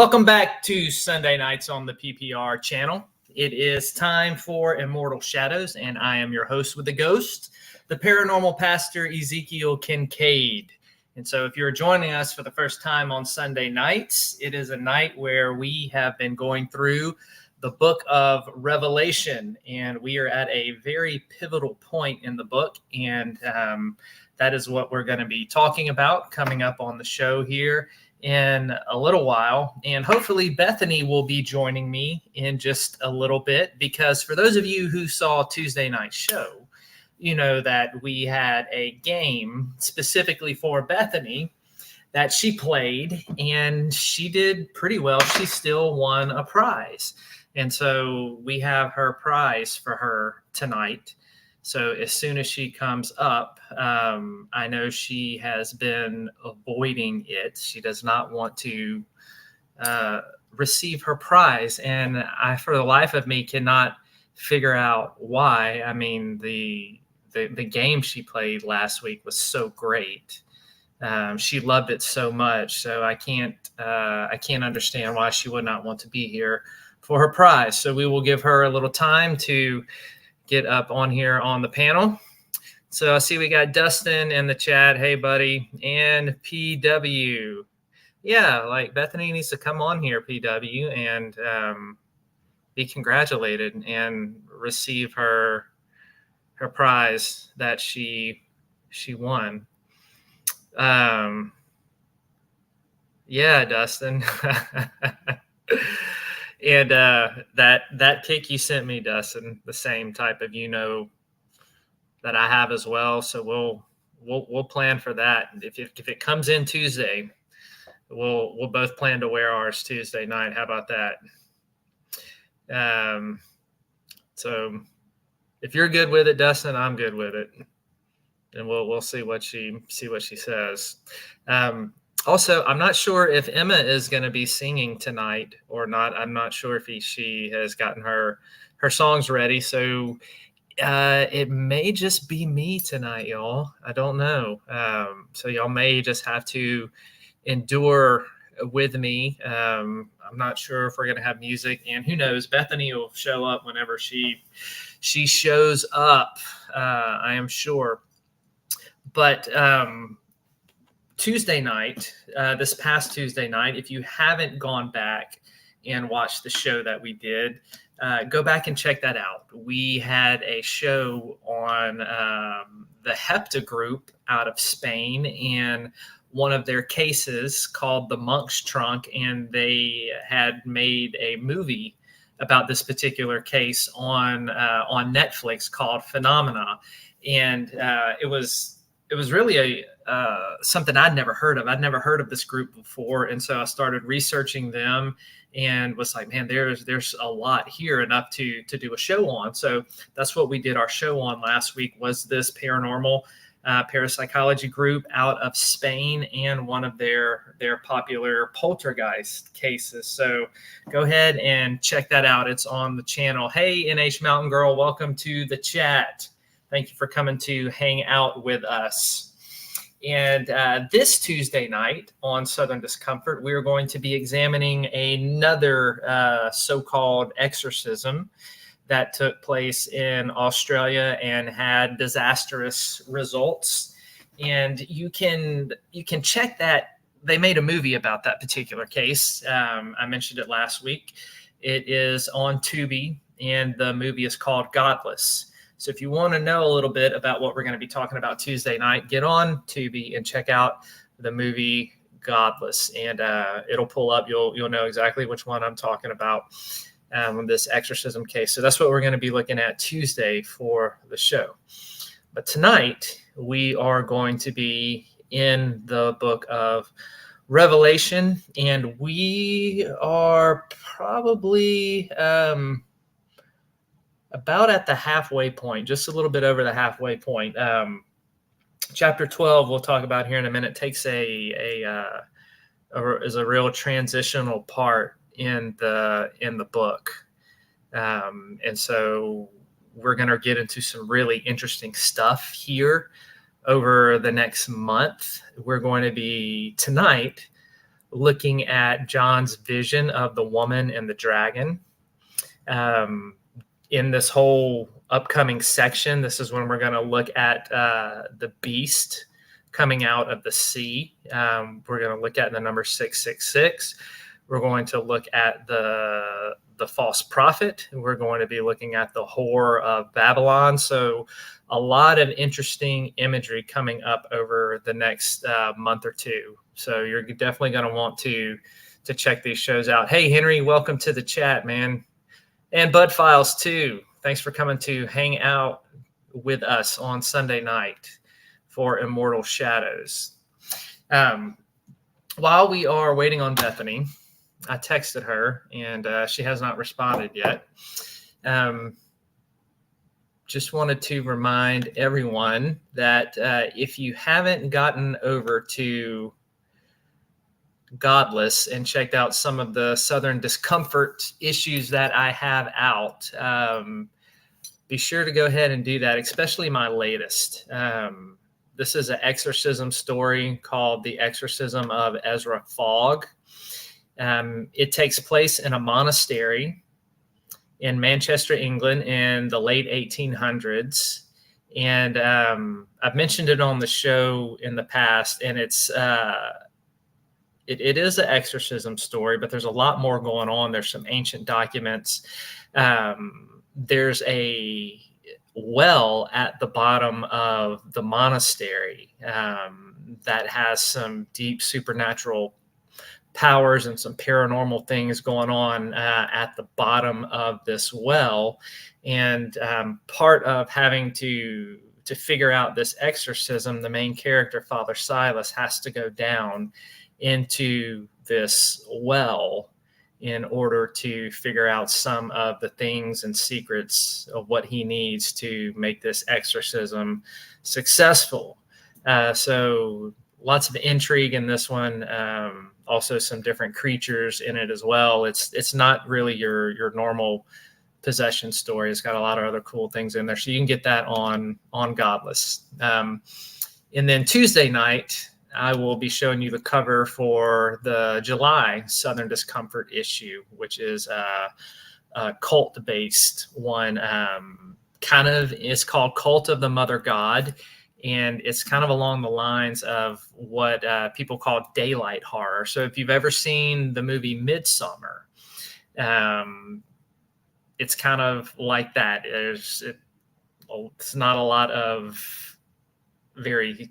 Welcome back to Sunday Nights on the PPR channel. It is time for Immortal Shadows, and I am your host with the ghost, the paranormal pastor Ezekiel Kincaid. And so if you're joining us for the first time on Sunday nights, it is a night where we have been going through the book of Revelation, and we are at a very pivotal point in the book, and that is what we're going to be talking about coming up on the show here in a little while. And hopefully Bethany will be joining me in just a little bit, because for those of you who saw Tuesday night's show, you know that we had a game specifically for Bethany that she played, and she did pretty well. She still won a prize. And so we have her prize for her tonight. So as soon as she comes up, I know she has been avoiding it. She does not want to receive her prize. And I, for the life of me, cannot figure out why. I mean, the game she played last week was so great. She loved it so much. So I can't understand why she would not want to be here for her prize. So we will give her a little time to get up on here on the panel. So I see we got Dustin in the chat. Hey, buddy. And PW. Yeah, like Bethany needs to come on here, PW, and be congratulated and receive her prize that she won. Yeah, Dustin. And that pic you sent me, Dustin, the same type of that I have as well. So we'll plan for that. If it comes in Tuesday, we'll both plan to wear ours Tuesday night. How about that? So if you're good with it, Dustin, I'm good with it, and we'll see what she says. Also, I'm not sure if Emma is going to be singing tonight or not. I'm not sure if she has gotten her songs ready. So it may just be me tonight, y'all. I don't know. So y'all may just have to endure with me. I'm not sure if we're going to have music, and who knows, Bethany will show up whenever she shows up. I am sure. But Tuesday night, this past Tuesday night, if you haven't gone back and watched the show that we did, go back and check that out. We had a show on the Hepta group out of Spain, and one of their cases called The Monk's Trunk, and they had made a movie about this particular case on Netflix called Phenomena. And it was really something I'd never heard of. I'd never heard of this group before. And so I started researching them and was like, man, there's a lot here, enough to do a show on. So that's what we did our show on last week, was this paranormal parapsychology group out of Spain and one of their popular poltergeist cases. So go ahead and check that out. It's on the channel. Hey, NH Mountain Girl, welcome to the chat. Thank you for coming to hang out with us. And this Tuesday night on Southern Discomfort, we are going to be examining another so-called exorcism that took place in Australia and had disastrous results. And you can check that. They made a movie about that particular case. I mentioned it last week. It is on Tubi, and the movie is called Godless. So if you want to know a little bit about what we're going to be talking about Tuesday night, get on Tubi and check out the movie Godless, and it'll pull up. You'll know exactly which one I'm talking about, this exorcism case. So that's what we're going to be looking at Tuesday for the show. But tonight we are going to be in the book of Revelation, and we are probably about at the halfway point, just a little bit over the halfway point. Chapter 12, we'll talk about here in a minute, takes is a real transitional part in the book. And so we're going to get into some really interesting stuff here over the next month. We're going to be tonight looking at John's vision of the woman and the dragon. In this whole upcoming section, this is when we're going to look at the beast coming out of the sea. We're going to look at the number 666. We're going to look at the false prophet. We're going to be looking at the whore of Babylon. So a lot of interesting imagery coming up over the next month or two. So you're definitely going to want to check these shows out. Hey, Henry, welcome to the chat, man. And Bud Files too. Thanks for coming to hang out with us on Sunday night for Immortal Shadows. While we are waiting on Bethany, I texted her and she has not responded yet. Just wanted to remind everyone that if you haven't gotten over to Godless and checked out some of the Southern discomfort issues that I have out, be sure to go ahead and do that, especially my latest. This is an exorcism story called The Exorcism of Ezra Fogg. It takes place in a monastery in Manchester, England in the late 1800s. And I've mentioned it on the show in the past, and it is an exorcism story, but there's a lot more going on. There's some ancient documents. There's a well at the bottom of the monastery that has some deep supernatural powers and some paranormal things going on at the bottom of this well. And part of having to figure out this exorcism, the main character, Father Silas, has to go down into this well in order to figure out some of the things and secrets of what he needs to make this exorcism successful. So lots of intrigue in this one. Also some different creatures in it as well. It's not really your normal possession story. It's got a lot of other cool things in there. So you can get that on Godless. And then Tuesday night, I will be showing you the cover for the July Southern Discomfort issue, which is a cult-based one. It's called Cult of the Mother God, and it's kind of along the lines of what people call daylight horror. So if you've ever seen the movie Midsummer, it's kind of like that. It's not a lot of very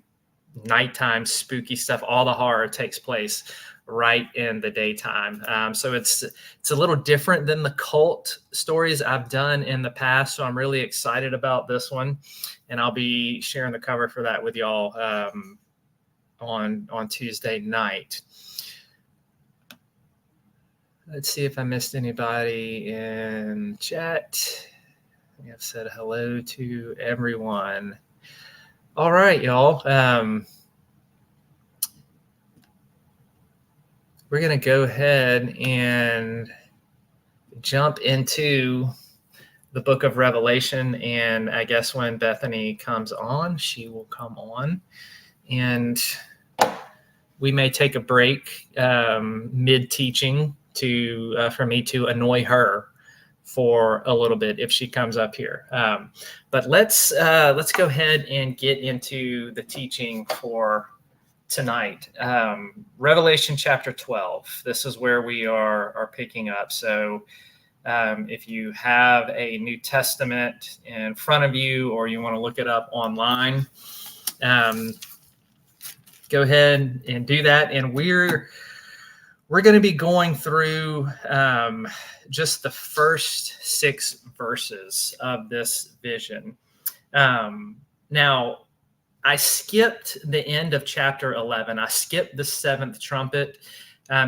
nighttime spooky stuff. All the horror takes place right in the daytime. So it's a little different than the cult stories I've done in the past. So I'm really excited about this one, and I'll be sharing the cover for that with y'all on Tuesday night. Let's see if I missed anybody in chat. I think I've said hello to everyone. All right, y'all. We're going to go ahead and jump into the book of Revelation. And I guess when Bethany comes on, she will come on. And we may take a break mid-teaching for me to annoy her for a little bit if she comes up here. But let's go ahead and get into the teaching for tonight. Revelation chapter 12. This is where we are picking up. So if you have a New Testament in front of you, or you want to look it up online, go ahead and do that. And we're going to be going through just the first 6 verses of this vision. Now, I skipped the end of chapter 11. I skipped the 7th trumpet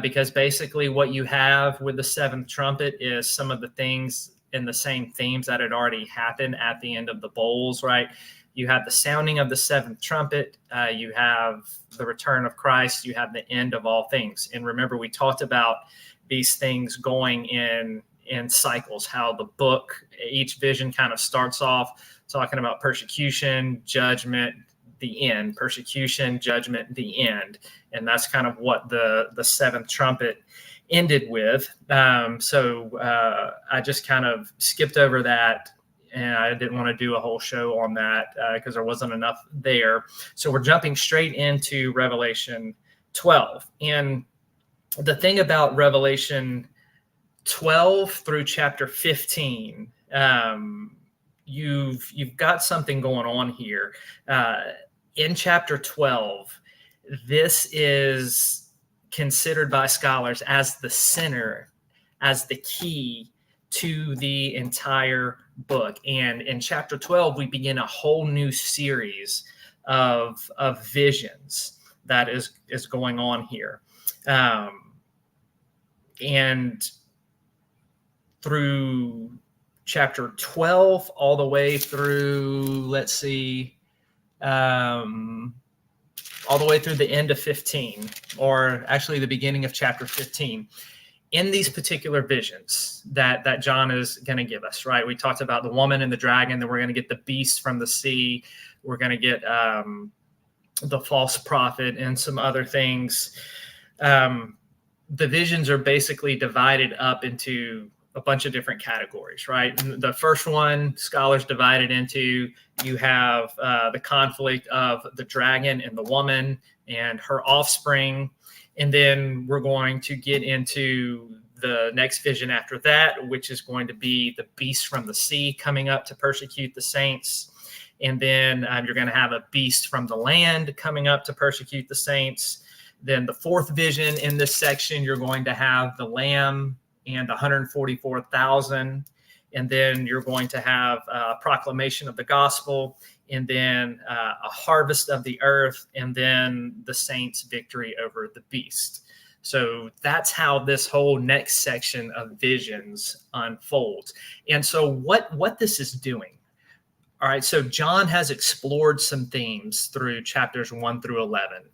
because basically what you have with the 7th trumpet is some of the things in the same themes that had already happened at the end of the bowls, right? You have the sounding of the 7th trumpet. You have the return of Christ. You have the end of all things. And remember, we talked about these things going in cycles, how the book, each vision kind of starts off talking about persecution, judgment, the end, persecution, judgment, the end. And that's kind of what the seventh trumpet ended with. So I just kind of skipped over that, and I didn't want to do a whole show on that because there wasn't enough there. So we're jumping straight into Revelation 12. And the thing about Revelation 12 through chapter 15, you've got something going on here. In chapter 12, this is considered by scholars as the center, as the key to the entire book. And in chapter 12, we begin a whole new series of visions that is going on here. And through chapter 12 all the way through, let's see, all the way through the end of 15, or actually the beginning of chapter 15, in these particular visions that John is going to give us, right? We talked about the woman and the dragon, then we're going to get the beast from the sea. We're going to get the false prophet and some other things. The visions are basically divided up into a bunch of different categories, right? And the first one, scholars divided into, you have the conflict of the dragon and the woman and her offspring. And then we're going to get into the next vision after that, which is going to be the beast from the sea coming up to persecute the saints. And then you're going to have a beast from the land coming up to persecute the saints. Then the fourth vision in this section, you're going to have the lamb and 144,000. And then you're going to have a proclamation of the gospel, and then a harvest of the earth, and then the saints' victory over the beast. So that's how this whole next section of visions unfolds. And so what this is doing, all right, so John has explored some themes through chapters 1 through 11.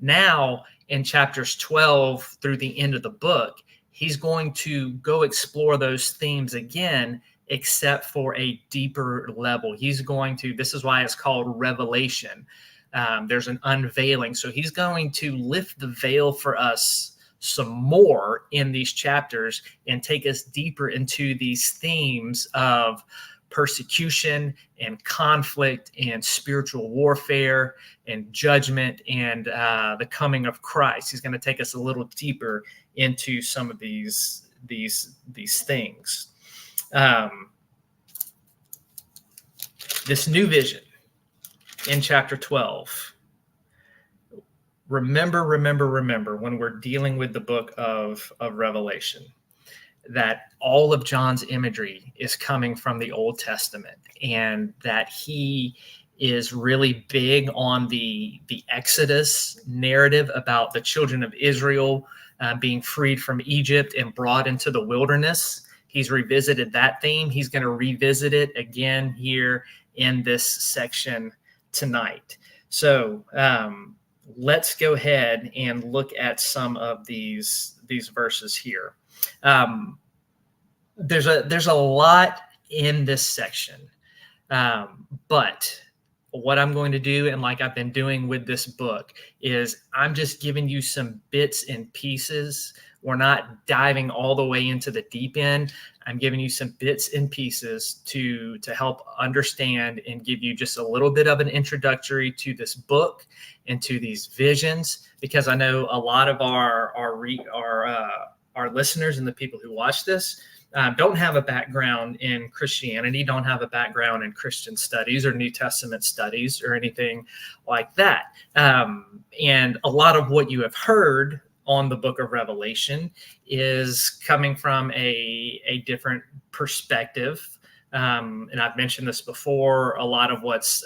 Now, in chapters 12 through the end of the book, he's going to go explore those themes again, except for a deeper level. He's going to, this is why it's called revelation. There's an unveiling. So he's going to lift the veil for us some more in these chapters and take us deeper into these themes of persecution and conflict and spiritual warfare and judgment and the coming of Christ. He's going to take us a little deeper into some of these things. This new vision in chapter 12. Remember when we're dealing with the book of Revelation, that all of John's imagery is coming from the Old Testament, and that he is really big on the Exodus narrative about the children of Israel being freed from Egypt and brought into the wilderness. He's revisited that theme. He's going to revisit it again here in this section tonight. So let's go ahead and look at some of these verses here. There's a lot in this section, but what I'm going to do, and like I've been doing with this book, is I'm just giving you some bits and pieces. We're not diving all the way into the deep end. I'm giving you some bits and pieces to help understand and give you just a little bit of an introductory to this book and to these visions, because I know a lot of our listeners and the people who watch this don't have a background in Christianity, don't have a background in Christian studies or New Testament studies or anything like that. And a lot of what you have heard on the book of Revelation is coming from a different perspective. And I've mentioned this before, a lot of what's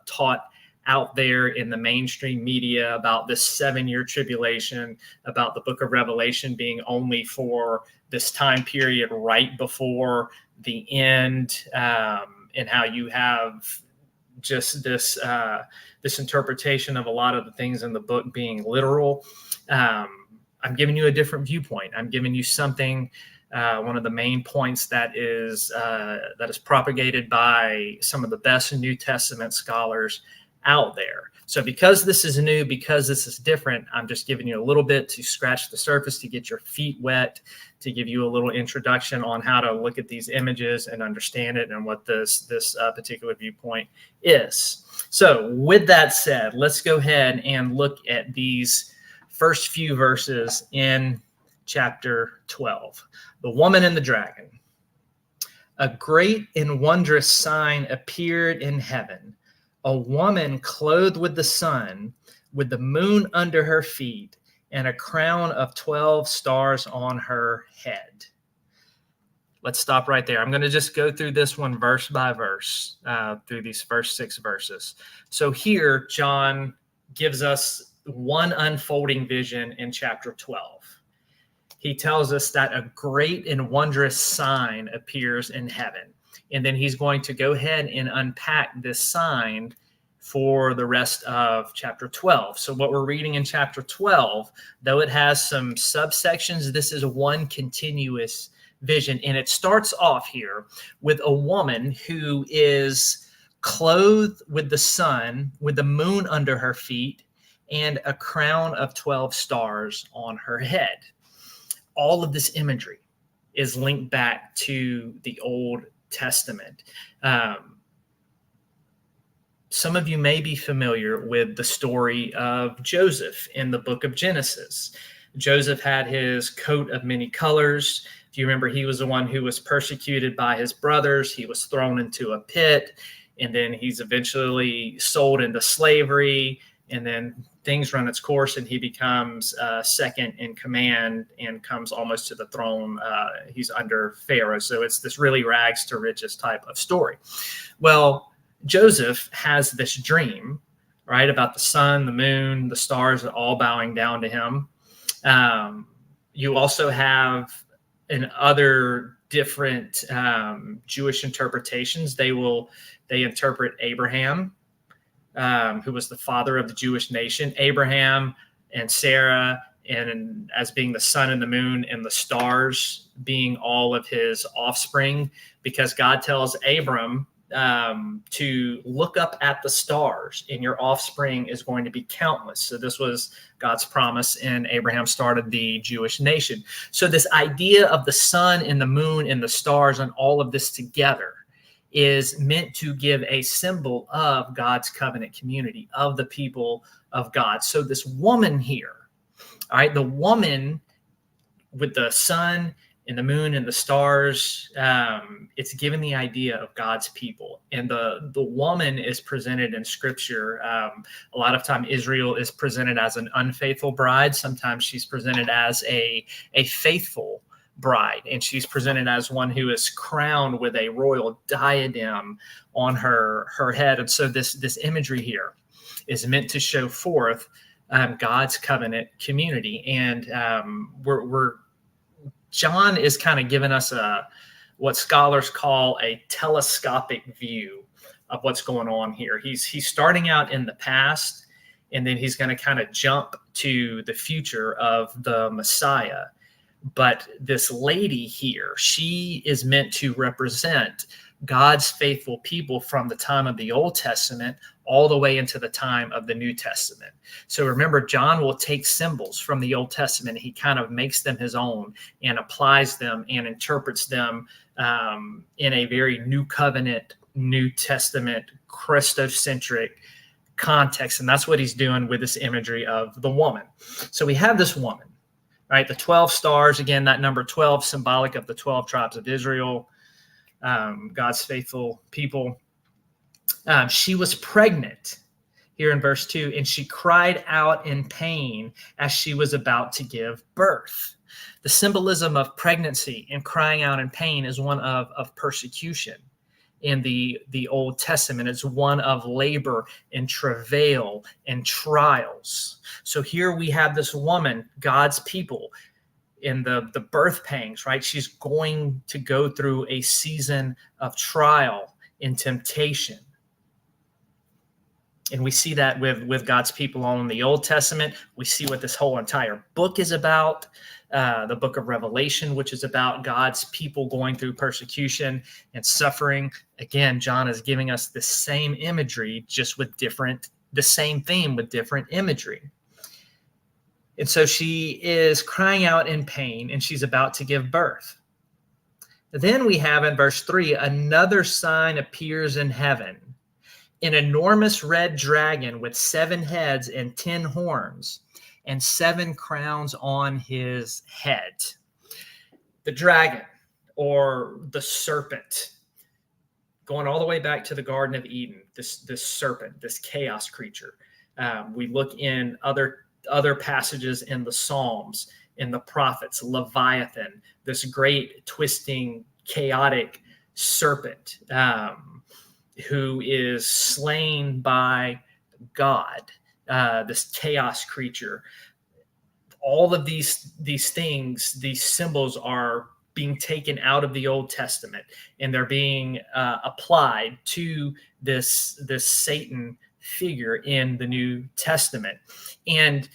taught out there in the mainstream media about this 7-year tribulation, about the book of Revelation being only for this time period right before the end, and how you have just this interpretation of a lot of the things in the book being literal. I'm giving you a different viewpoint. I'm giving you something, one of the main points that is propagated by some of the best New Testament scholars out there. So because this is new, because this is different, I'm just giving you a little bit to scratch the surface, to get your feet wet, to give you a little introduction on how to look at these images and understand it and what this particular viewpoint is. So with that said, let's go ahead and look at these first few verses in chapter 12. The woman and the dragon. A great and wondrous sign appeared in heaven. A woman clothed with the sun, with the moon under her feet, and a crown of 12 stars on her head. Let's stop right there. I'm going to just go through this one verse by verse, through these first 6 verses. So here, John gives us one unfolding vision in chapter 12. He tells us that a great and wondrous sign appears in heaven. And then he's going to go ahead and unpack this sign for the rest of chapter 12. So what we're reading in chapter 12, though it has some subsections, this is one continuous vision. And it starts off here with a woman who is clothed with the sun, with the moon under her feet, and a crown of 12 stars on her head. All of this imagery is linked back to the Old Testament. Some of you may be familiar with the story of Joseph in the book of Genesis. Joseph had his coat of many colors. If you remember, he was the one who was persecuted by his brothers. He was thrown into a pit, and then he's eventually sold into slavery, and then things run its course, and he becomes second in command and comes almost to the throne. He's under Pharaoh. So it's this really rags to riches type of story. Well, Joseph has this dream, right, about the sun, the moon, the stars all bowing down to him. You also have in other different Jewish interpretations, they interpret Abraham, who was the father of the Jewish nation, Abraham and Sarah, and as being the sun and the moon, and the stars being all of his offspring, because God tells Abram to look up at the stars, and your offspring is going to be countless. So this was God's promise, and Abraham started the Jewish nation. So this idea of the sun and the moon and the stars and all of this together is meant to give a symbol of God's covenant community, of the people of God. So this woman here, all right, the woman with the sun and the moon and the stars, it's given the idea of God's people. And the woman is presented in scripture. A lot of time Israel is presented as an unfaithful bride. Sometimes she's presented as a faithful bride, and she's presented as one who is crowned with a royal diadem on her head. And so this imagery here is meant to show forth God's covenant community. And John is kind of giving us what scholars call a telescopic view of what's going on here. He's starting out in the past, and then he's going to kind of jump to the future of the Messiah. But this lady here, she is meant to represent God's faithful people from the time of the Old Testament all the way into the time of the New Testament. So remember, John will take symbols from the Old Testament. He kind of makes them his own and applies them and interprets them in a very New Covenant, New Testament, Christocentric context. And that's what he's doing with this imagery of the woman. So we have this woman, right? The 12 stars, again, that number 12, symbolic of the 12 tribes of Israel, God's faithful people. She was pregnant here in verse 2, and she cried out in pain as she was about to give birth. The symbolism of pregnancy and crying out in pain is one of persecution in the Old Testament. It's one of labor and travail and trials. So here we have this woman, God's people, in the birth pangs, right? She's going to go through a season of trial and temptation. And we see that with God's people all in the Old Testament. We see what this whole entire book is about, the book of Revelation, which is about God's people going through persecution and suffering. Again, John is giving us the same imagery, just with the same theme with different imagery. And so she is crying out in pain, and she's about to give birth. Then we have in verse 3, another sign appears in heaven. An enormous red dragon with 7 heads and 10 horns and 7 crowns on his head. The dragon, or the serpent, going all the way back to the Garden of Eden, this serpent, this chaos creature. We look in other passages in the Psalms, in the prophets, Leviathan, this great twisting, chaotic serpent, who is slain by God, this chaos creature. All of these things, these symbols are being taken out of the Old Testament, and they're being applied to this Satan figure in the New Testament. And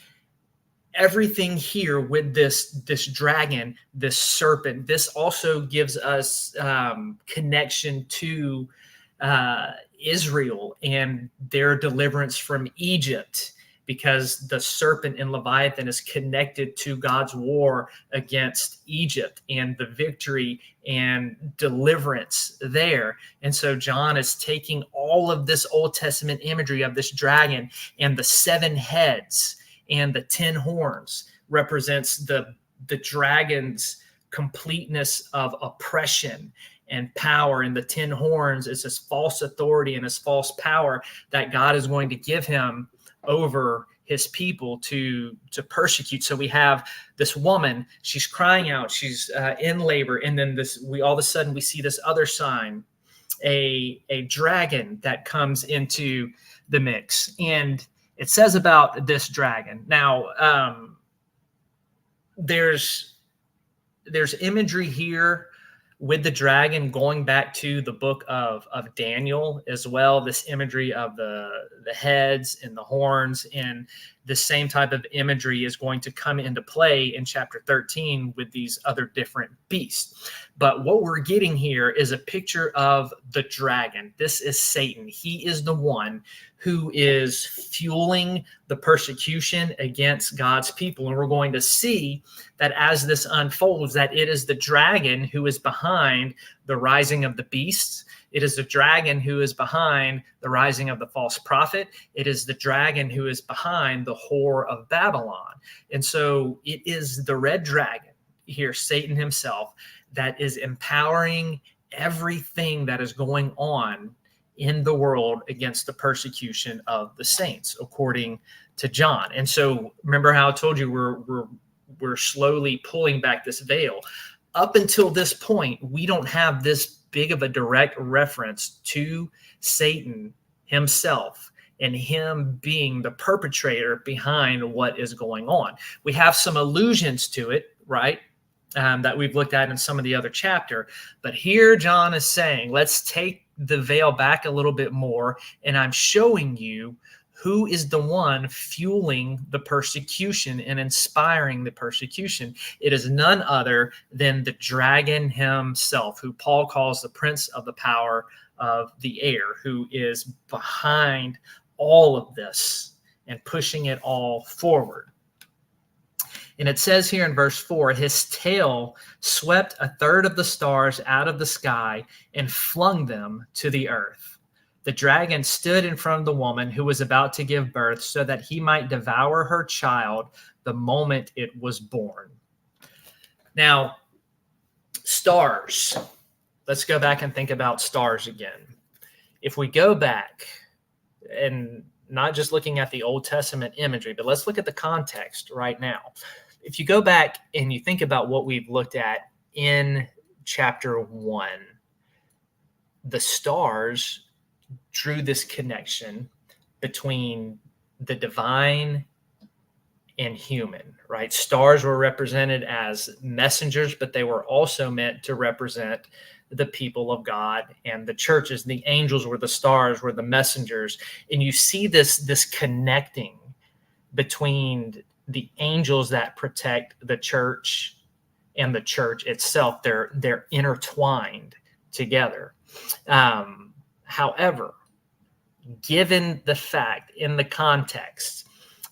everything here with this dragon, this serpent, this also gives us connection to Israel and their deliverance from Egypt, because the serpent in Leviathan is connected to God's war against Egypt and the victory and deliverance there. And so John is taking all of this Old Testament imagery of this dragon, and the 7 heads and the 10 horns represents the dragon's completeness of oppression and power, and the 10 horns is his false authority and his false power that God is going to give him over his people to persecute. So we have this woman, she's crying out, she's in labor, and then we all of a sudden we see this other sign, a dragon that comes into the mix. And it says about this dragon. Now, there's imagery here with the dragon going back to the book of Daniel as well, this imagery of the heads and the horns, and the same type of imagery is going to come into play in chapter 13 with these other different beasts. But what we're getting here is a picture of the dragon. This is Satan. He is the one who is fueling the persecution against God's people. And we're going to see that as this unfolds, that it is the dragon who is behind the rising of the beasts. It is the dragon who is behind the rising of the false prophet. It is the dragon who is behind the whore of Babylon. And so it is the red dragon here, Satan himself, that is empowering everything that is going on in the world against the persecution of the saints, according to John. And so remember how I told you we're slowly pulling back this veil. Up until this point, we don't have this big of a direct reference to Satan himself and him being the perpetrator behind what is going on. We have some allusions to it, right? That we've looked at in some of the other chapter. But here John is saying, let's take the veil back a little bit more, and I'm showing you who is the one fueling the persecution and inspiring the persecution. It is none other than the dragon himself, who Paul calls the prince of the power of the air, who is behind all of this and pushing it all forward. And it says here in verse 4, his tail swept a third of the stars out of the sky and flung them to the earth. The dragon stood in front of the woman who was about to give birth so that he might devour her child the moment it was born. Now, stars. Let's go back and think about stars again. If we go back and not just looking at the Old Testament imagery, but let's look at the context right now. If you go back and you think about what we've looked at in chapter 1, the stars drew this connection between the divine and human, right? Stars were represented as messengers, but they were also meant to represent the people of God and the churches. The angels were the stars, were the messengers. And you see this connecting between the angels that protect the church and the church itself. They're intertwined together. However, given the fact in the context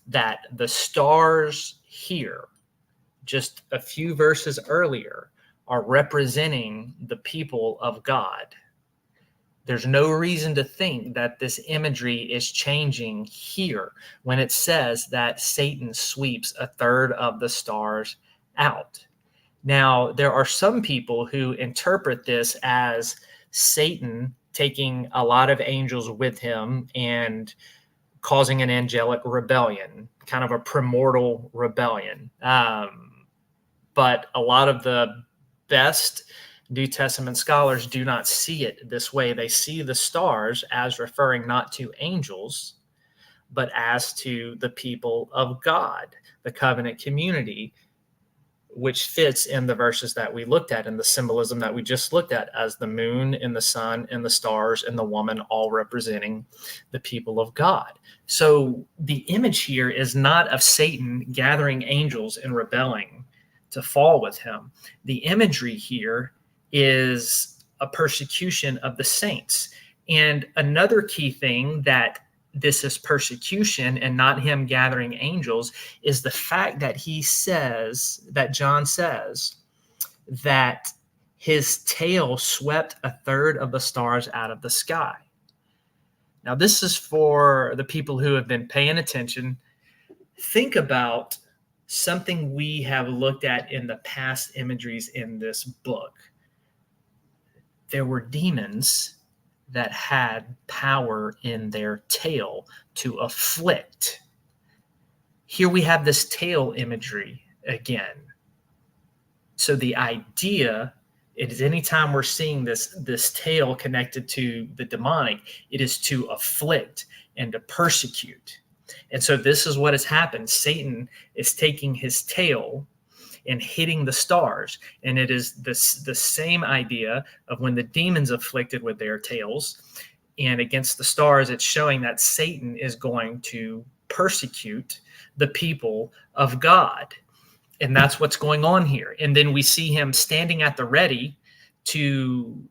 that the stars here, just a few verses earlier, are representing the people of God, there's no reason to think that this imagery is changing here when it says that Satan sweeps a third of the stars out. Now, there are some people who interpret this as Satan taking a lot of angels with him and causing an angelic rebellion, kind of a primordial rebellion. But a lot of the best New Testament scholars do not see it this way. They see the stars as referring not to angels, but as to the people of God, the covenant community, which fits in the verses that we looked at and the symbolism that we just looked at, as the moon and the sun and the stars and the woman all representing the people of God. So the image here is not of Satan gathering angels and rebelling to fall with him. The imagery here is a persecution of the saints. And another key thing that this is persecution and not him gathering angels is the fact that he says, that John says, that his tail swept a third of the stars out of the sky. Now, this is for the people who have been paying attention. Think about something we have looked at in the past imageries in this book. There were demons that had power in their tail to afflict. Here we have this tail imagery again. So the idea is anytime we're seeing this tail connected to the demonic, it is to afflict and to persecute. And so this is what has happened. Satan is taking his tail and hitting the stars. And it is the same idea of when the demons afflicted with their tails and against the stars, it's showing that Satan is going to persecute the people of God. And that's what's going on here. And then we see him standing at the ready to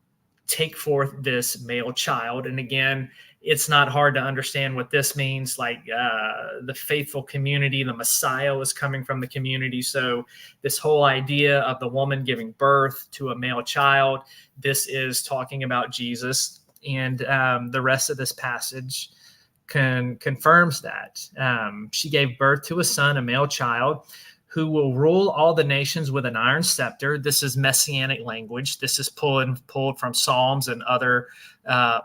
take forth this male child. And again, it's not hard to understand what this means. Like the faithful community, the Messiah was coming from the community. So this whole idea of the woman giving birth to a male child, this is talking about Jesus. And the rest of this passage confirms that. She gave birth to a son, a male child, who will rule all the nations with an iron scepter. This is messianic language. This is pulled from Psalms and other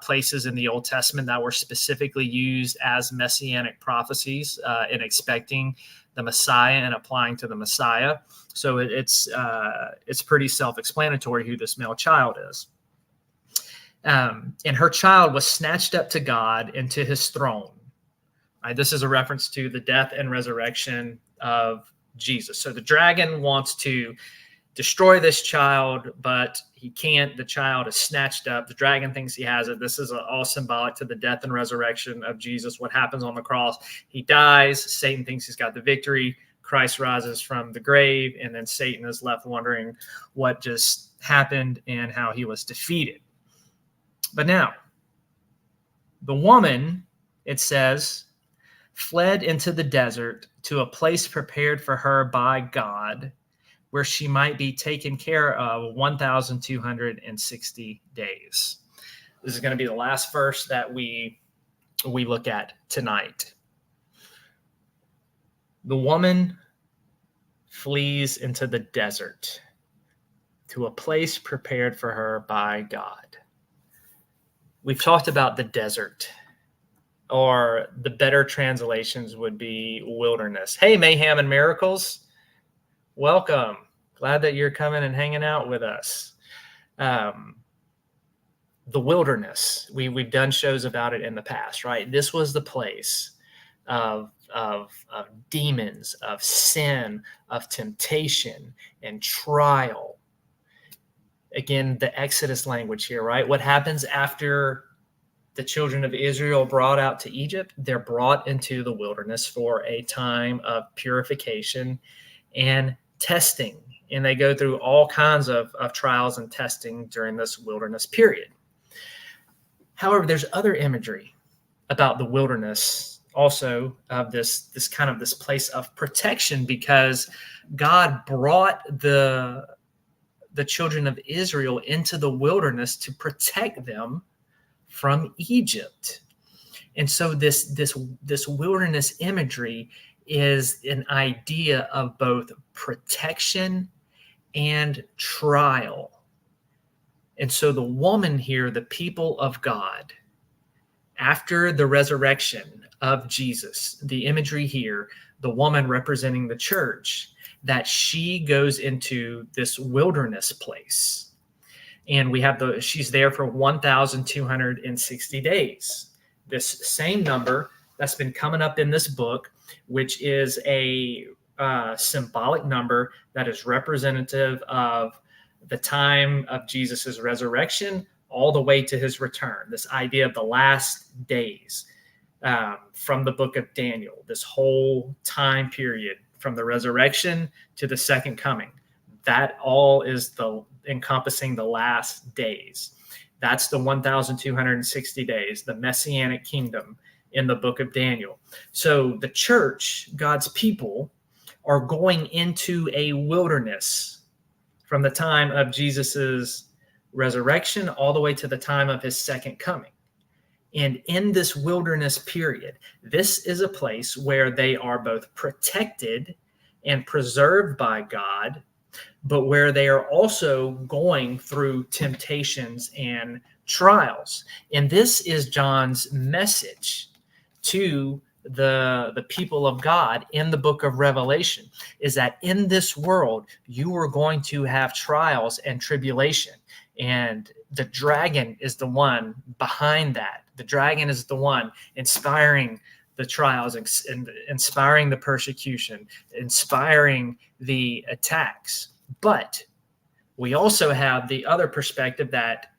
places in the Old Testament that were specifically used as messianic prophecies in expecting the Messiah and applying to the Messiah. So it's pretty self-explanatory who this male child is. And her child was snatched up to God and to his throne. Right, this is a reference to the death and resurrection of Jesus. So the dragon wants to destroy this child, but he can't. The child is snatched up. The dragon thinks he has it. This is all symbolic to the death and resurrection of Jesus. What happens on the cross? He dies. Satan thinks he's got the victory. Christ rises from the grave, and then Satan is left wondering what just happened and how he was defeated. But now, the woman, it says, fled into the desert to a place prepared for her by God, where she might be taken care of 1,260 days. This is going to be the last verse that we look at tonight. The woman flees into the desert to a place prepared for her by God. We've talked about the desert, or the better translations would be wilderness. Hey, Mayhem and Miracles, welcome. Glad that you're coming and hanging out with us. The wilderness, we've done shows about it in the past, right? This was the place of of demons, of sin, of temptation and trial. Again, the Exodus language here, right? What happens after the children of Israel brought out to Egypt? They're brought into the wilderness for a time of purification and testing. And they go through all kinds of trials and testing during this wilderness period. However, there's other imagery about the wilderness also, of this place of protection, because God brought the children of Israel into the wilderness to protect them from Egypt. And so this wilderness imagery is an idea of both protection and trial. And so the woman here, the people of God, after the resurrection of Jesus, the imagery here, the woman representing the church, that she goes into this wilderness place. And we have she's there for 1,260 days. This same number that's been coming up in this book, which is a symbolic number that is representative of the time of Jesus's resurrection all the way to his return. This idea of the last days from the book of Daniel, this whole time period from the resurrection to the second coming. That all is encompassing the last days. That's the 1,260 days, the Messianic kingdom in the book of Daniel. So the church, God's people, are going into a wilderness from the time of Jesus's resurrection all the way to the time of his second coming. And in this wilderness period, this is a place where they are both protected and preserved by God, but where they are also going through temptations and trials. And this is John's message to the people of God in the book of Revelation, is that in this world, you are going to have trials and tribulation. And the dragon is the one behind that. The dragon is the one inspiring the trials, and inspiring the persecution, inspiring the attacks. But we also have the other perspective that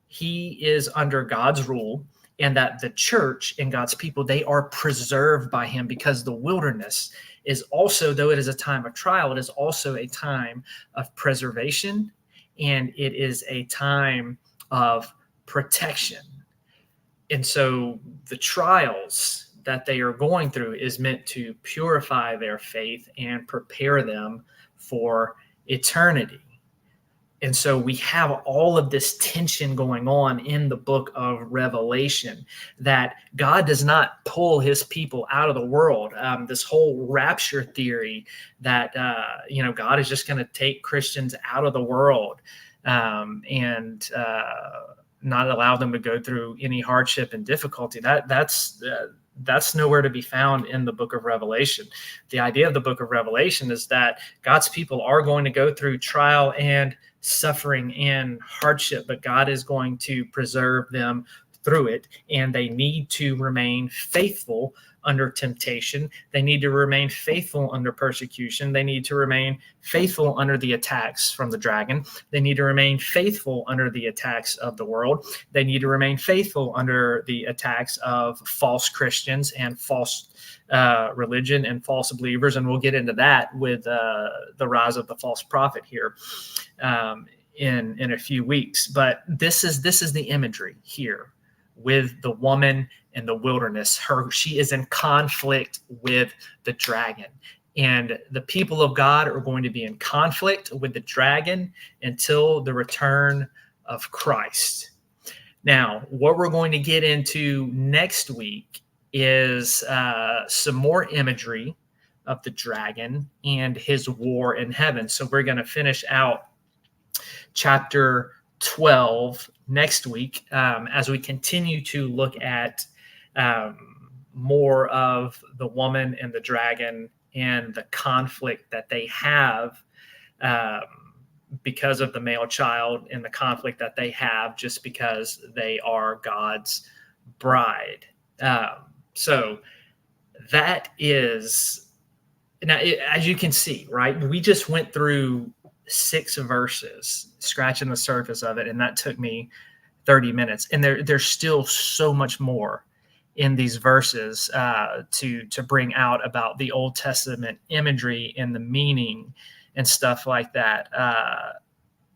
he is under God's rule, and that the church and God's people, they are preserved by him, because the wilderness is also, though it is a time of trial, it is also a time of preservation, and it is a time of protection. And so the trials that they are going through is meant to purify their faith and prepare them for eternity. And so we have all of this tension going on in the book of Revelation, that God does not pull his people out of the world. This whole rapture theory that, God is just going to take Christians out of the world and not allow them to go through any hardship and difficulty. That's nowhere to be found in the book of Revelation. The idea of the book of Revelation is that God's people are going to go through trial and suffering and hardship, but God is going to preserve them through it, and they need to remain faithful under temptation. They need to remain faithful under persecution. They need to remain faithful under the attacks from the dragon. They need to remain faithful under the attacks of the world. They need to remain faithful under the attacks of false Christians and false religion and false believers. And we'll get into that with the rise of the false prophet here in a few weeks. But this is the imagery here with the woman in the wilderness. She is in conflict with the dragon. And the people of God are going to be in conflict with the dragon until the return of Christ. Now, what we're going to get into next week is some more imagery of the dragon and his war in heaven. So we're going to finish out chapter 12 next week as we continue to look at more of the woman and the dragon and the conflict that they have because of the male child, and the conflict that they have just because they are God's bride. So that is, now, as you can see, right, we just went through 6 verses, scratching the surface of it, and that took me 30 minutes. And there's still so much more in these verses to bring out about the Old Testament imagery and the meaning and stuff like that.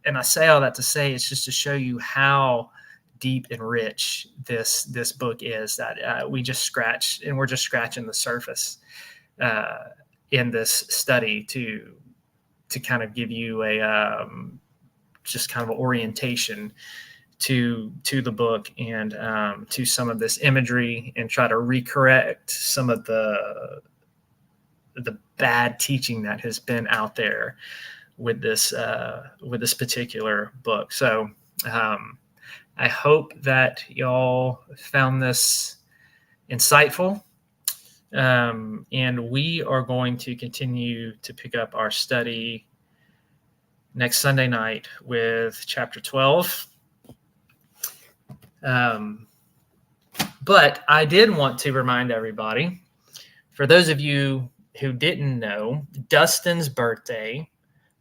And I say all that to say it's just to show you how deep and rich this book is, that we're just scratching the surface in this study to kind of give you a just kind of an orientation to the book and to some of this imagery, and try to recorrect some of the bad teaching that has been out there with this particular book. So I hope that y'all found this insightful. And we are going to continue to pick up our study next Sunday night with chapter 12. But I did want to remind everybody, for those of you who didn't know, Dustin's birthday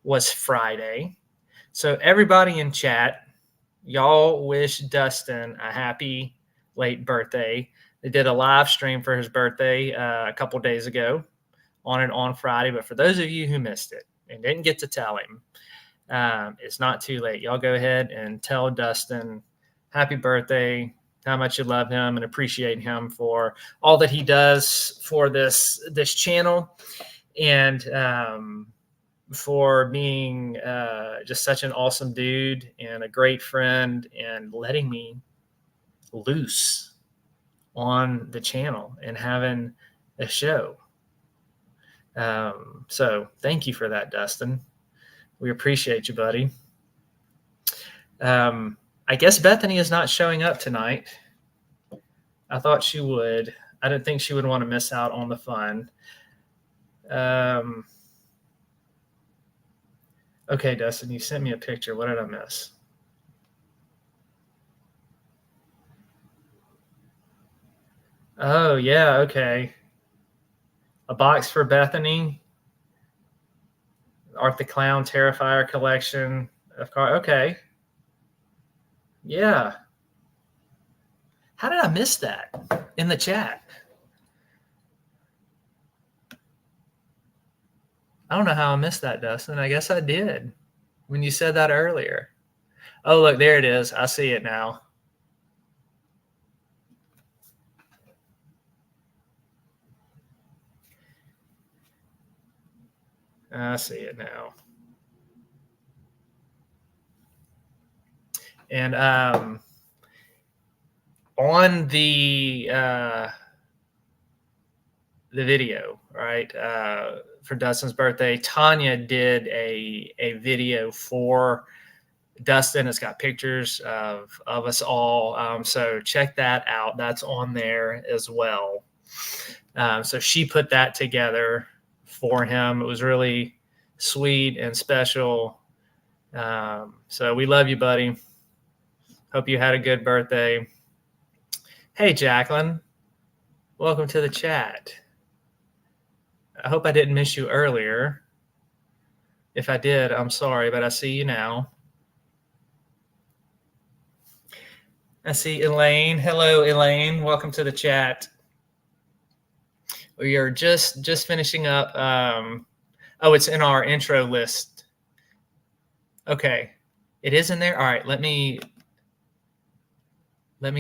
was Friday. So everybody in chat, y'all wish Dustin a happy late birthday. They did a live stream for his birthday a couple days ago on Friday. But for those of you who missed it and didn't get to tell him, it's not too late. Y'all go ahead and tell Dustin happy birthday, how much you love him and appreciate him for all that he does for this channel, and for being just such an awesome dude and a great friend, and letting me loose on the channel and having a show. So thank you for that, Dustin. We appreciate you, buddy. I guess Bethany is not showing up tonight. I thought she would. I didn't think she would want to miss out on the fun. Okay, Dustin, you sent me a picture. What did I miss? Oh, yeah, okay. A box for Bethany. Art the Clown Terrifier collection of cards. Okay. Yeah. How did I miss that in the chat? I don't know how I missed that, Dustin. I guess I did when you said that earlier. Oh, look, there it is. I see it now. I see it now. And on the video, right, for Dustin's birthday, Tanya did a video for Dustin. It's got pictures of us all. So check that out. That's on there as well. So she put that together for him. It was really sweet and special. So we love you, buddy. Hope you had a good birthday. Hey, Jacqueline. Welcome to the chat. I hope I didn't miss you earlier. If I did, I'm sorry, but I see you now. I see Elaine. Hello, Elaine. Welcome to the chat. We are just finishing up. Oh, it's in our intro list. Okay. It is in there? All right. Let me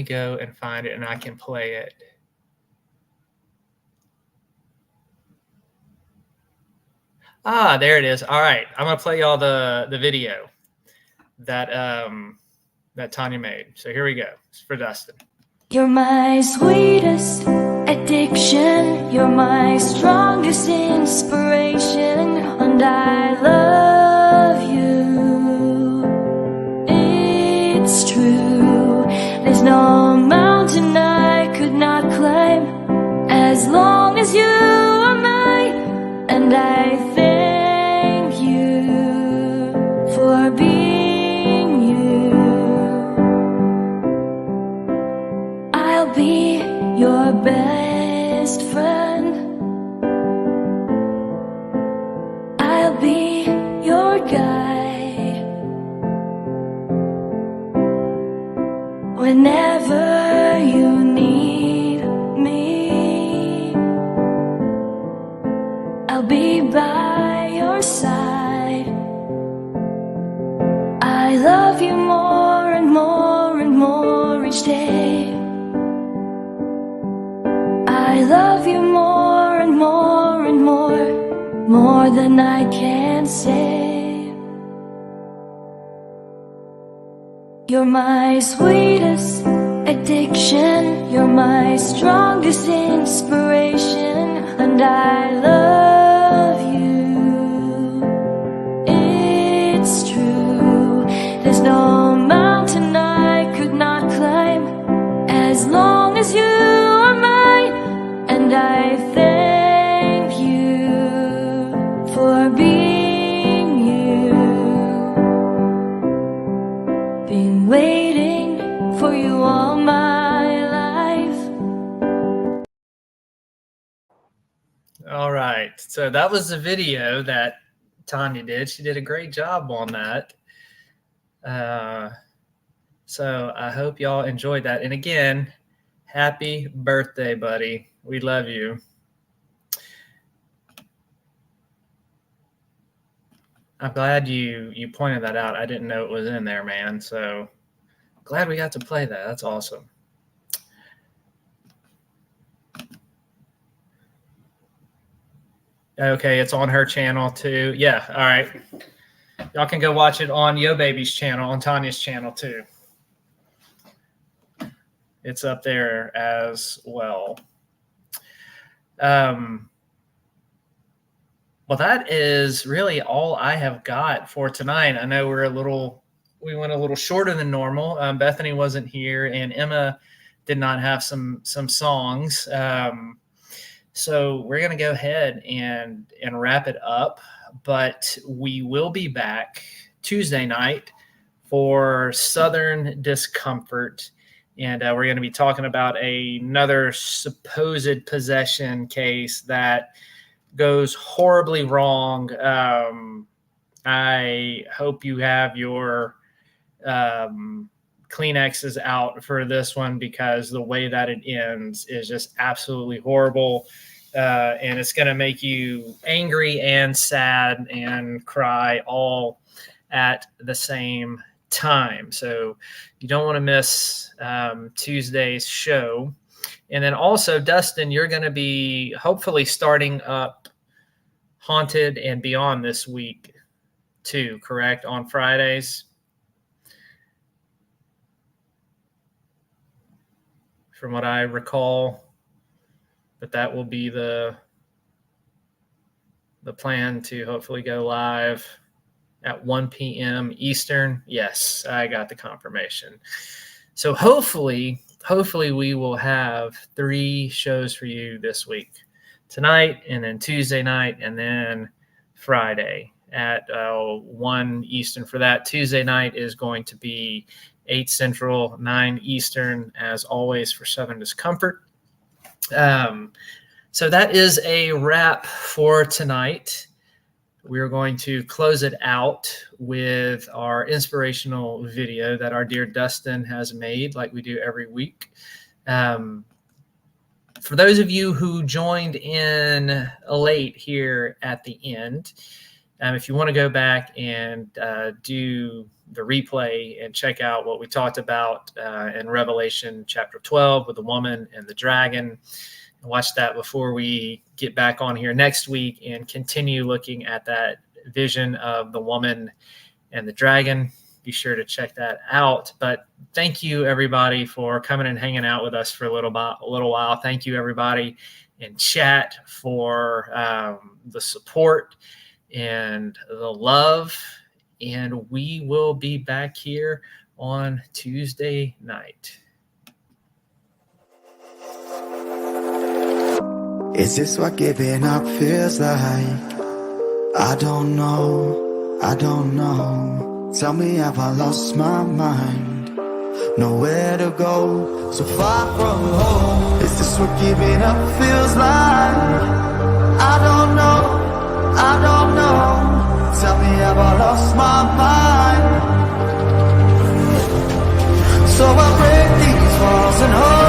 go and find it, and I can play it. Ah, there it is. All right. I'm going to play y'all the video that that Tanya made. So here we go. It's for Dustin. You're my sweetest addiction. You're my strongest inspiration. And I love you. It's true. There's no mountain I could not climb as long as you are mine. And I thank you for being you. I'll be your best friend. whenever you need me. I'll be by your side. I love you more and more and more each day. I love you more and more and more than I can say. You're my sweetest addiction, you're my strongest inspiration, and I love you. It's true, there's no mountain I could not climb as long as you are mine, and I thank you for being you. Been waiting for you all my life. All right. So that was the video that Tanya did. She did a great job on that. So I hope y'all enjoyed that. And again, happy birthday, buddy. We love you. I'm glad you pointed that out. I didn't know it was in there, man. So glad we got to play that. That's awesome. Okay, it's on her channel too. Yeah, all right. Y'all can go watch it on yobaby's channel, on Tanya's channel too. It's up there as well. Well, that is really all I have got for tonight. I know we went a little shorter than normal. Bethany wasn't here, and Emma did not have some songs. So we're going to go ahead and wrap it up. But we will be back Tuesday night for Southern Discomfort. And we're going to be talking about another supposed possession case that goes horribly wrong. I hope you have your Kleenexes out for this one, because the way that it ends is just absolutely horrible. And it's going to make you angry and sad and cry all at the same time. So you don't want to miss Tuesday's show. And then also, Dustin, you're going to be hopefully starting up Haunted and Beyond this week too, correct? On Fridays? From what I recall. But that will be the plan, to hopefully go live at 1 p.m. Eastern. Yes, I got the confirmation. So hopefully we will have 3 shows for you this week. Tonight, and then Tuesday night, and then Friday at 1 Eastern for that. Tuesday night is going to be 8 Central, 9 Eastern, as always, for Southern Discomfort. So that is a wrap for tonight. We're going to close it out with our inspirational video that our dear Dustin has made, like we do every week. For those of you who joined in late here at the end, if you want to go back and do the replay and check out what we talked about in Revelation chapter 12 with the woman and the dragon, watch that before we get back on here next week and continue looking at that vision of the woman and the dragon. Be sure to check that out. But thank you, everybody, for coming and hanging out with us for a little while. Thank you, everybody in chat, for the support and the love. And we will be back here on Tuesday night. Is this what giving up feels like? I don't know, I don't know. Tell me, have I lost my mind? Nowhere to go, so far from home. Is this what giving up feels like? I don't know, I don't know. Tell me, have I lost my mind? So I break and hold